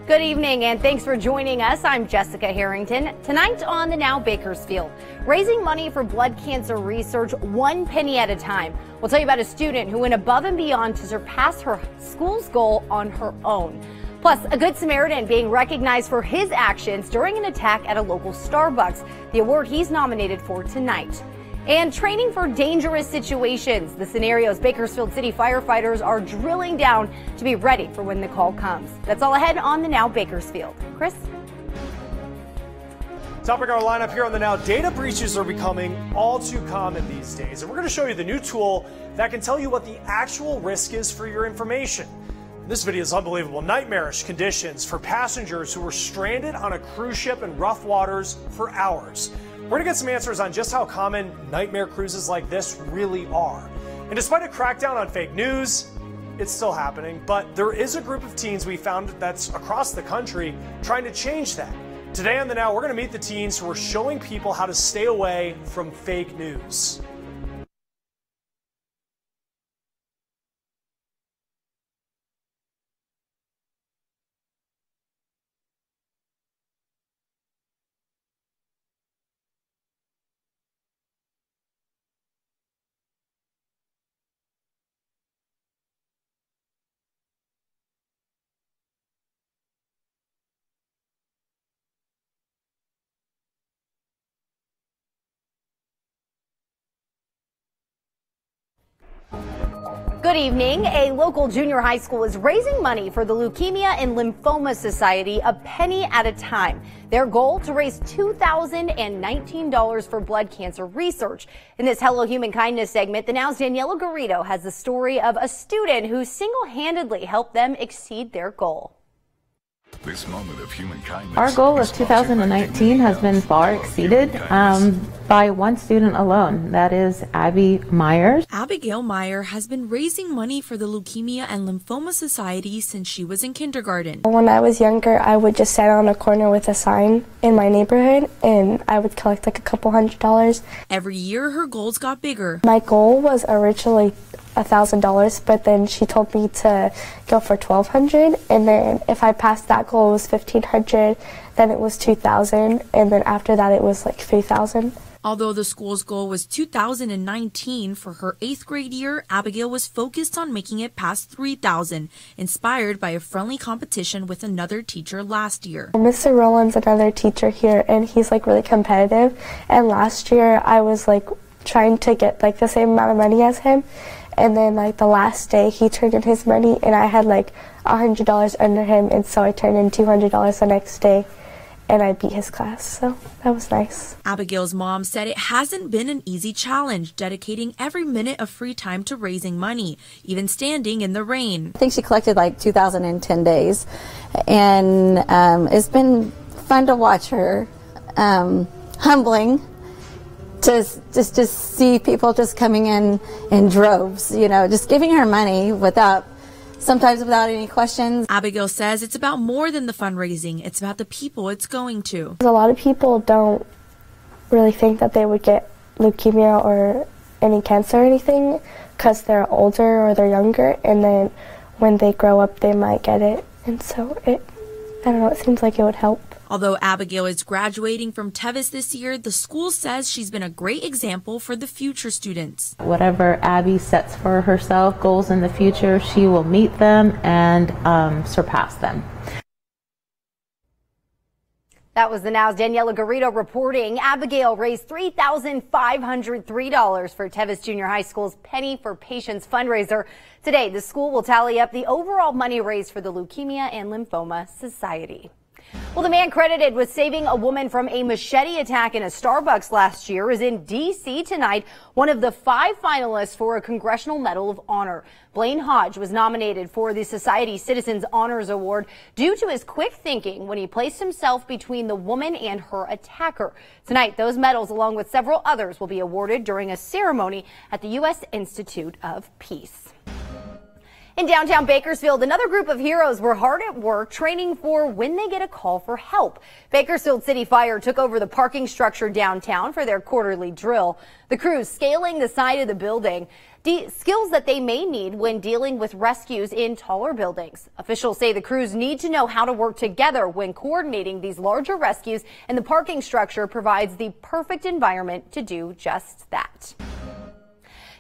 Good evening and thanks for joining us. I'm Jessica Harrington. Tonight on the Now Bakersfield, raising money for blood cancer research 1 penny at a time. We'll tell you about a student who went above and beyond to surpass her school's goal on her own. Plus, a Good Samaritan being recognized for his actions during an attack at a local Starbucks, the award he's nominated for tonight. And training for dangerous situations, the scenarios Bakersfield City firefighters are drilling down to be ready for when the call comes. That's all ahead on the Now Bakersfield. Chris? Topping our lineup here on the Now, data breaches are becoming all too common these days. And we're going to show you the new tool that can tell you what the actual risk is for your information. This video is unbelievable. Nightmarish conditions for passengers who were stranded on a cruise ship in rough waters for hours. We're going to get some answers on just how common nightmare cruises like this really are. And despite a crackdown on fake news, it's still happening. But there is a group of teens we found that's across the country trying to change that. Today on the Now, we're going to meet the teens who are showing people how to stay away from fake news. Good evening. A local junior high school is raising money for the Leukemia and Lymphoma Society a penny at a time. Their goal to raise $2,019 for blood cancer research. In this Hello Human Kindness segment, the Now's Daniela Garrido has the story of a student who single-handedly helped them exceed their goal. This moment of human kindness. Our goal of 2019 has been far exceeded by one student alone. That is Abby Myers. Abigail Meyer has been raising money for the Leukemia and Lymphoma Society since she was in kindergarten. When I was younger, I would just stand on a corner with a sign in my neighborhood and I would collect like a couple $100s. Every year, her goals got bigger. My goal was originally $1,000, but then she told me to go for $1,200, and then if I passed that goal, it was $1,500, then it was $2,000, and then after that it was like $3,000. Although the school's goal was 2019 for her 8th grade year, Abigail was focused on making it past 3,000, inspired by a friendly competition with another teacher last year. Mr. Rowland's another teacher here, and he's like really competitive, and last year I was like trying to get like the same amount of money as him. And then like the last day he turned in his money and I had like $100 under him, and so I turned in $200 the next day and I beat his class, so that was nice. Abigail's mom said it hasn't been an easy challenge, dedicating every minute of free time to raising money, even standing in the rain. I think she collected like 2,010 days, and it's been fun to watch her, humbling. Just see people just coming in droves, you know, just giving her money sometimes without any questions. Abigail says it's about more than the fundraising. It's about the people it's going to. A lot of people don't really think that they would get leukemia or any cancer or anything because they're older or they're younger, and then when they grow up they might get it, and so I don't know, it seems like it would help. Although Abigail is graduating from Tevis this year, the school says she's been a great example for the future students. Whatever Abby sets for herself, goals in the future, she will meet them and surpass them. That was the Now's Daniela Garrido reporting. Abigail raised $3,503 for Tevis Junior High School's Penny for Patients fundraiser. Today, the school will tally up the overall money raised for the Leukemia and Lymphoma Society. Well, the man credited with saving a woman from a machete attack in a Starbucks last year is in D.C. tonight, one of the 5 finalists for a Congressional Medal of Honor. Blaine Hodge was nominated for the Society Citizens Honors Award due to his quick thinking when he placed himself between the woman and her attacker. Tonight, those medals, along with several others, will be awarded during a ceremony at the U.S. Institute of Peace. In downtown Bakersfield, another group of heroes were hard at work training for when they get a call for help. Bakersfield City Fire took over the parking structure downtown for their quarterly drill. The crews scaling the side of the building, skills that they may need when dealing with rescues in taller buildings. Officials say the crews need to know how to work together when coordinating these larger rescues, and the parking structure provides the perfect environment to do just that.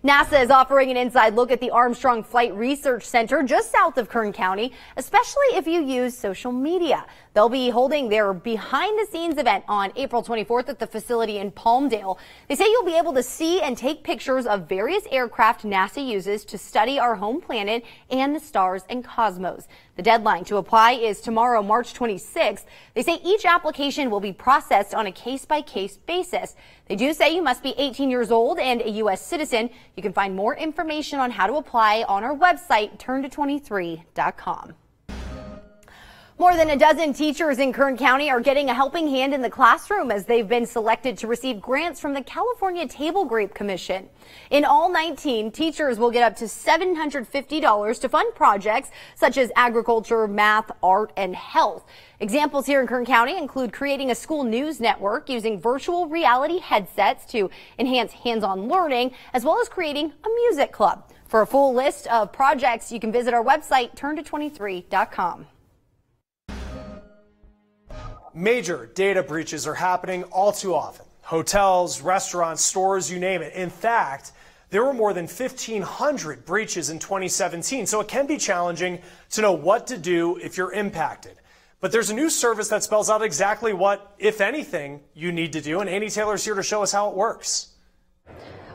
NASA is offering an inside look at the Armstrong Flight Research Center just south of Kern County, especially if you use social media. They'll be holding their behind-the-scenes event on April 24th at the facility in Palmdale. They say you'll be able to see and take pictures of various aircraft NASA uses to study our home planet and the stars and cosmos. The deadline to apply is tomorrow, March 26th. They say each application will be processed on a case-by-case basis. They do say you must be 18 years old and a U.S. citizen. You can find more information on how to apply on our website, turnto23.com. More than a dozen teachers in Kern County are getting a helping hand in the classroom as they've been selected to receive grants from the California Table Grape Commission. In all 19, teachers will get up to $750 to fund projects such as agriculture, math, art, and health. Examples here in Kern County include creating a school news network using virtual reality headsets to enhance hands-on learning, as well as creating a music club. For a full list of projects, you can visit our website, turnto23.com. Major data breaches are happening all too often. Hotels, restaurants, stores, you name it. In fact, there were more than 1,500 breaches in 2017, so it can be challenging to know what to do if you're impacted. But there's a new service that spells out exactly what, if anything, you need to do, and Annie Taylor's here to show us how it works.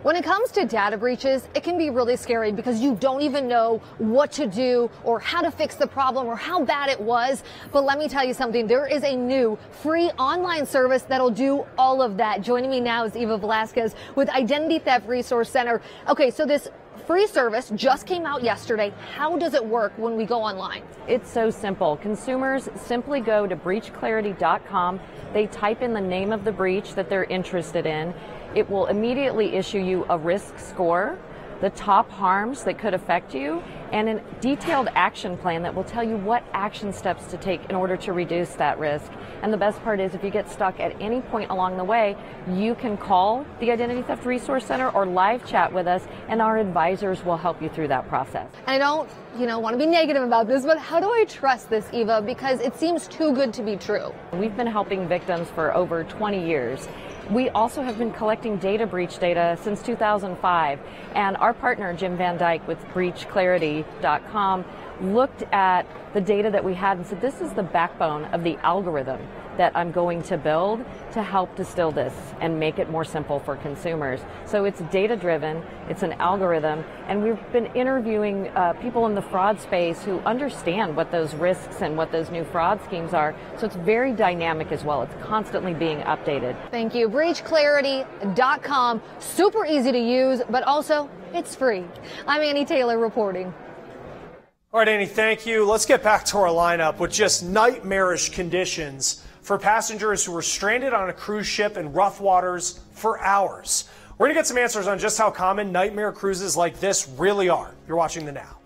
When it comes to data breaches, it can be really scary because you don't even know what to do or how to fix the problem or how bad it was. But let me tell you something. There is a new free online service that'll do all of that. Joining me now is Eva Velasquez with Identity Theft Resource Center. Okay, so this free service just came out yesterday. How does it work when we go online? It's so simple. Consumers simply go to breachclarity.com. They type in the name of the breach that they're interested in. It will immediately issue you a risk score, the top harms that could affect you, and a detailed action plan that will tell you what action steps to take in order to reduce that risk. And the best part is if you get stuck at any point along the way, you can call the Identity Theft Resource Center or live chat with us, and our advisors will help you through that process. I don't, want to be negative about this, but how do I trust this, Eva? Because it seems too good to be true. We've been helping victims for over 20 years. We also have been collecting data breach data since 2005, and our partner Jim Van Dyke with breachclarity.com looked at the data that we had and said, this is the backbone of the algorithm that I'm going to build to help distill this and make it more simple for consumers. So it's data driven, it's an algorithm, and we've been interviewing people in the fraud space who understand what those risks and what those new fraud schemes are. So it's very dynamic as well. It's constantly being updated. Thank you. Breachclarity.com, super easy to use, but also it's free. I'm Annie Taylor reporting. All right, Annie, thank you. Let's get back to our lineup with just nightmarish conditions for passengers who were stranded on a cruise ship in rough waters for hours. We're going to get some answers on just how common nightmare cruises like this really are. You're watching The Now.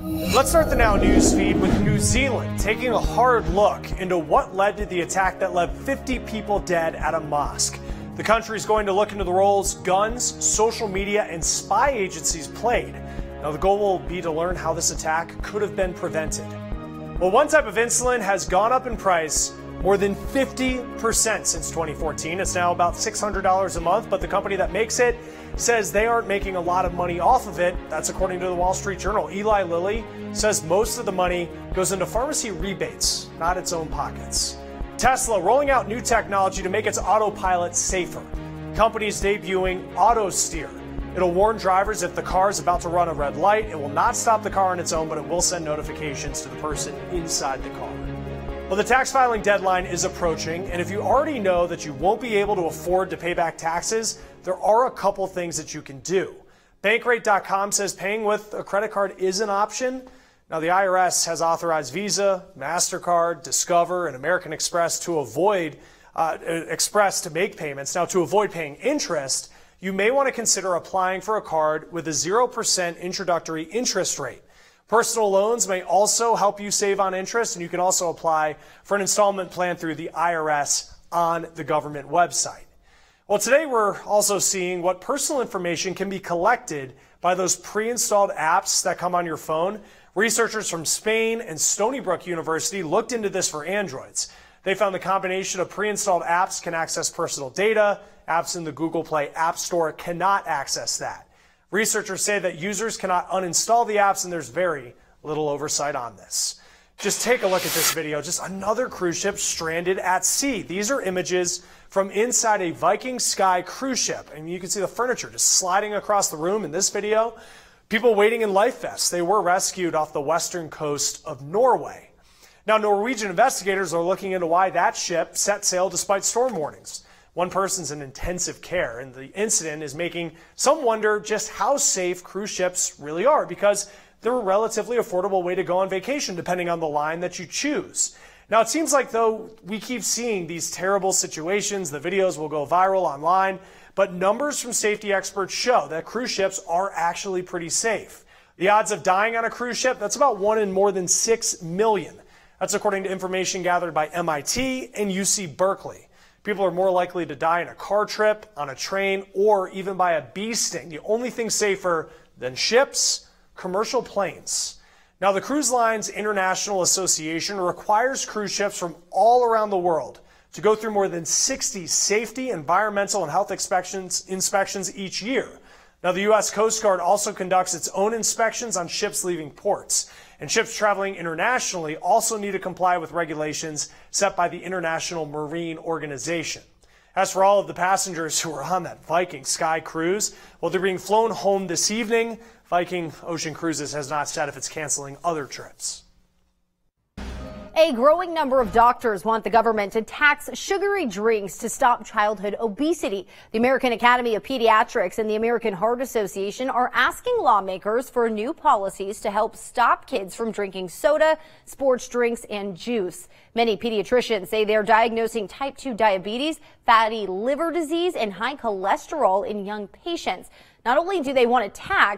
Let's start the Now news feed with New Zealand taking a hard look into what led to the attack that left 50 people dead at a mosque. The country is going to look into the roles guns, social media, and spy agencies played. Now, the goal will be to learn how this attack could have been prevented. Well, one type of insulin has gone up in price more than 50% since 2014. It's now about $600 a month, but the company that makes it says they aren't making a lot of money off of it. That's according to the Wall Street Journal. Eli Lilly says most of the money goes into pharmacy rebates, not its own pockets. Tesla rolling out new technology to make its autopilot safer. Companies debuting Auto Steer. It'll warn drivers if the car is about to run a red light. It will not stop the car on its own, but it will send notifications to the person inside the car. Well, the tax filing deadline is approaching, and if you already know that you won't be able to afford to pay back taxes, there are a couple things that you can do. Bankrate.com says paying with a credit card is an option. Now, the IRS has authorized Visa, MasterCard, Discover, and American Express to avoid to make payments. Now, to avoid paying interest, you may want to consider applying for a card with a 0% introductory interest rate. Personal loans may also help you save on interest, and you can also apply for an installment plan through the IRS on the government website. Well, today we're also seeing what personal information can be collected by those pre-installed apps that come on your phone. Researchers from Spain and Stony Brook University looked into this for Androids. They found the combination of pre-installed apps can access personal data. Apps in the Google Play App Store cannot access that. Researchers say that users cannot uninstall the apps, and there's very little oversight on this. Just take a look at this video. Just another cruise ship stranded at sea. These are images from inside a Viking Sky cruise ship. And you can see the furniture just sliding across the room in this video. People waiting in life vests. They were rescued off the western coast of Norway. Now, Norwegian investigators are looking into why that ship set sail despite storm warnings. One person's in intensive care, and the incident is making some wonder just how safe cruise ships really are, because they're a relatively affordable way to go on vacation, depending on the line that you choose. Now, it seems like, though, we keep seeing these terrible situations. The videos will go viral online, but numbers from safety experts show that cruise ships are actually pretty safe. The odds of dying on a cruise ship, that's about 1 in more than 6 million. That's according to information gathered by MIT and UC Berkeley. People are more likely to die in a car trip, on a train, or even by a bee sting. The only thing safer than ships, commercial planes. Now, the Cruise Lines International Association requires cruise ships from all around the world to go through more than 60 safety, environmental, and health inspections each year. Now, the U.S. Coast Guard also conducts its own inspections on ships leaving ports. And ships traveling internationally also need to comply with regulations set by the International Marine Organization. As for all of the passengers who were on that Viking Sky cruise, well, they're being flown home this evening. Viking Ocean Cruises has not said if it's canceling other trips. A growing number of doctors want the government to tax sugary drinks to stop childhood obesity. The American Academy of Pediatrics and the American Heart Association are asking lawmakers for new policies to help stop kids from drinking soda, sports drinks, and juice. Many pediatricians say they're diagnosing type 2 diabetes, fatty liver disease, and high cholesterol in young patients. Not only do they want to tax